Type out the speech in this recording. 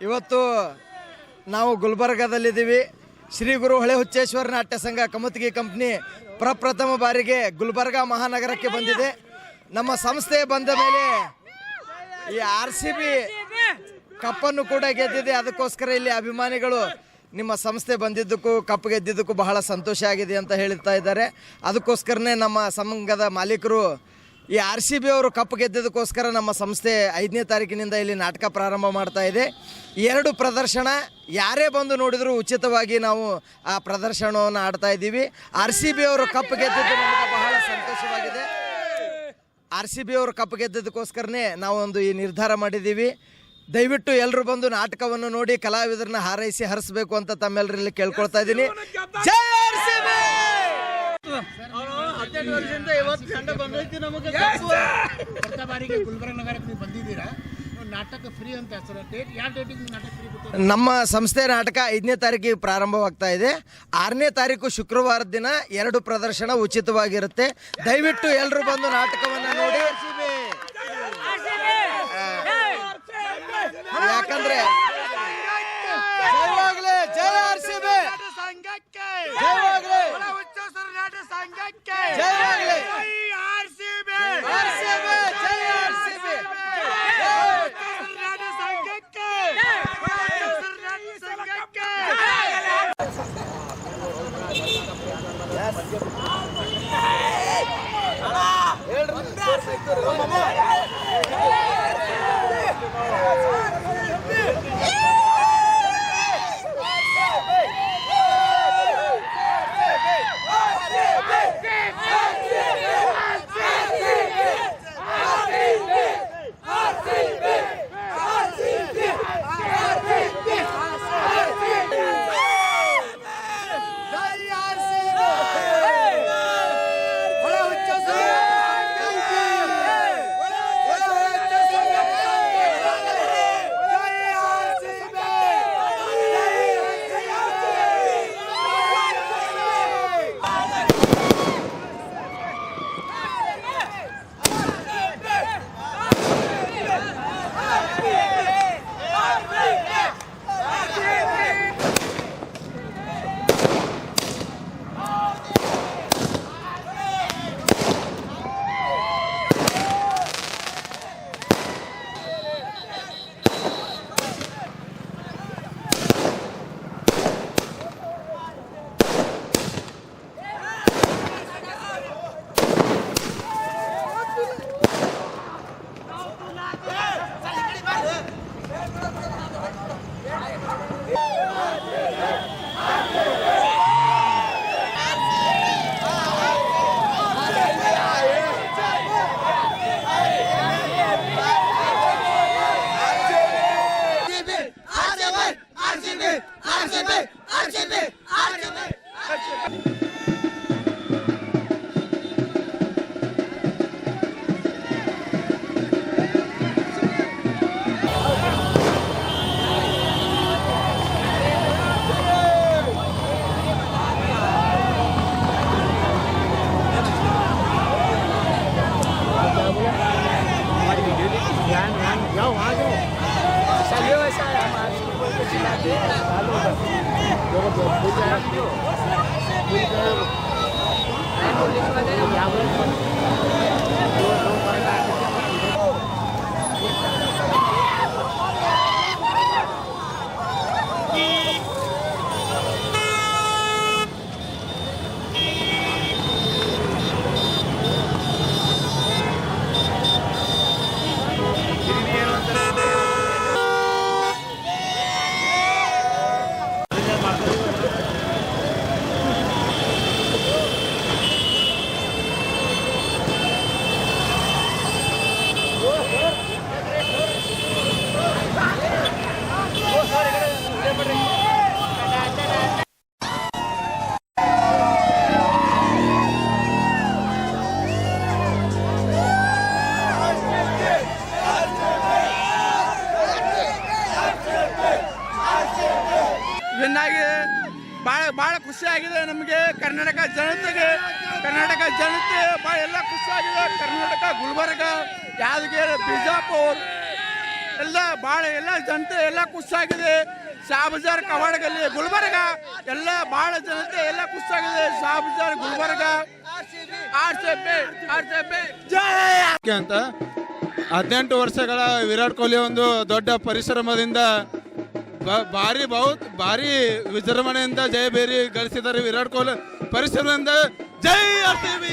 ಇವತ್ತು ನಾವು ಗುಲ್ಬರ್ಗಾದಲ್ಲಿದ್ದೀವಿ. ಶ್ರೀ ಗುರು ಹೊಳೆ ಹುಚ್ಚೇಶ್ವರ ನಾಟ್ಯ ಸಂಘ ಕಮತ್ಗಿ ಕಂಪ್ನಿ ಪ್ರಪ್ರಥಮ ಬಾರಿಗೆ ಗುಲ್ಬರ್ಗಾ ಮಹಾನಗರಕ್ಕೆ ಬಂದಿದೆ. ನಮ್ಮ ಸಂಸ್ಥೆ ಬಂದ ಮೇಲೆ ಈ RCB ಕಪ್ಪನ್ನು ಕೂಡ ಗೆದ್ದಿದೆ. ಅದಕ್ಕೋಸ್ಕರ ಇಲ್ಲಿ ಅಭಿಮಾನಿಗಳು ನಿಮ್ಮ ಸಂಸ್ಥೆ ಬಂದಿದ್ದಕ್ಕೂ ಕಪ್ ಗೆದ್ದಿದ್ದಕ್ಕೂ ಬಹಳ ಸಂತೋಷ ಆಗಿದೆ ಅಂತ ಹೇಳ್ತಾ ಇದ್ದಾರೆ. ಅದಕ್ಕೋಸ್ಕರನೇ ನಮ್ಮ ಸಂಘದ ಮಾಲೀಕರು ಈ RCB ಅವರು ಕಪ್ ಗೆದ್ದಿದ್ದಕ್ಕೋಸ್ಕರ ನಮ್ಮ ಸಂಸ್ಥೆ 5ನೇ ತಾರೀಕಿನಿಂದ ಇಲ್ಲಿ ನಾಟಕ ಪ್ರಾರಂಭ ಮಾಡ್ತಾ ಇದೆ. 2 ಪ್ರದರ್ಶನ ಯಾರೇ ಬಂದು ನೋಡಿದರೂ ಉಚಿತವಾಗಿ ನಾವು ಆ ಪ್ರದರ್ಶನವನ್ನು ಆಡ್ತಾ ಇದ್ದೀವಿ. RCB ಅವರು ಕಪ್ ಗೆದ್ದಿದ್ದು ನಮಗೆ ಬಹಳ ಸಂತೋಷವಾಗಿದೆ. RCB ಅವರು ಕಪ್ ಗೆದ್ದಿದ್ದಕ್ಕೋಸ್ಕರನೇ ನಾವೊಂದು ಈ ನಿರ್ಧಾರ ಮಾಡಿದ್ದೀವಿ. ದಯವಿಟ್ಟು ಎಲ್ಲರೂ ಬಂದು ನಾಟಕವನ್ನು ನೋಡಿ ಕಲಾವಿದರನ್ನ ಹಾರೈಸಿ ಹರಿಸಬೇಕು ಅಂತ ತಮ್ಮೆಲ್ಲರಲ್ಲಿ ಕೇಳ್ಕೊಳ್ತಾ ಇದ್ದೀನಿ. ಜೈ RCB! 18 ವರ್ಷದಿಂದ ಇವತ್ತು ತಂಡ ಬಂದೈತಿ. ನಮಗೆ ಬಾರಿಗೆ ಗುಲ್ಬರ್ಗ ನಗರಕ್ಕೆ ನೀವು ಬಂದಿದ್ದೀರಾ, ನಾಟಕ ಫ್ರೀ ಅಂತ ಸರ್. ಡೇಟ್ ಯಾವ ಡೇಟಿಗೆ ನಾಟಕ ಫ್ರೀ ಕೊಡ್ತಾರೆ? ನಮ್ಮ ಸಂಸ್ಥೆ ನಾಟಕ 5ನೇ ತಾರೀಕಿಗೆ ಪ್ರಾರಂಭವಾಗ್ತಾ ಇದೆ. 6ನೇ ತಾರೀಕು ಶುಕ್ರವಾರದ ದಿನ 2 ಪ್ರದರ್ಶನ ಉಚಿತವಾಗಿರುತ್ತೆ. ದಯವಿಟ್ಟು ಎಲ್ಲರೂ ಬಂದು ನಾಟಕವನ್ನು ನೋಡಿ. ಯಾಕಂದ್ರೆ ಜೈ RCB! ಭಾಳ ಖುಷಿಯಾಗಿದೆ ನಮಗೆ. ಕರ್ನಾಟಕ ಜನತೆ ಭಾಳ ಎಲ್ಲ ಖುಷಿಯಾಗಿದೆ. ಕರ್ನಾಟಕ, ಗುಲ್ಬರ್ಗ, ಯಾದಗಿರಿ, ಬಿಜಾಪುರ ಎಲ್ಲ ಭಾಳ ಎಲ್ಲ ಜನತೆ ಎಲ್ಲ ಖುಷಿಯಾಗಿದೆ. ಶಾಬಜಾರ್ ಕವಾಡ ಗಲ್ಲಿ ಗುಲ್ಬರ್ಗ ಎಲ್ಲ ಭಾಳ ಜನತೆ ಎಲ್ಲ ಖುಷಿಯಾಗಿದೆ. ಶಾಬಜಾರ್ ಗುಲ್ಬರ್ಗ ಜೈ ಅಂತ 18 ವರ್ಷಗಳ ವಿರಾಟ್ ಕೊಹ್ಲಿ ಒಂದು ದೊಡ್ಡ ಪರಿಶ್ರಮದಿಂದ ಭಾರಿ ವಿಜೃಂಭಣೆಯಿಂದ ಜಯಬೇರಿ ಗಳಿಸಿದ್ದಾರೆ. ವಿರಾಟ್ ಕೊಹ್ಲಿ ಪರಿಶ್ರಮದಿಂದ ಜೈ RCB.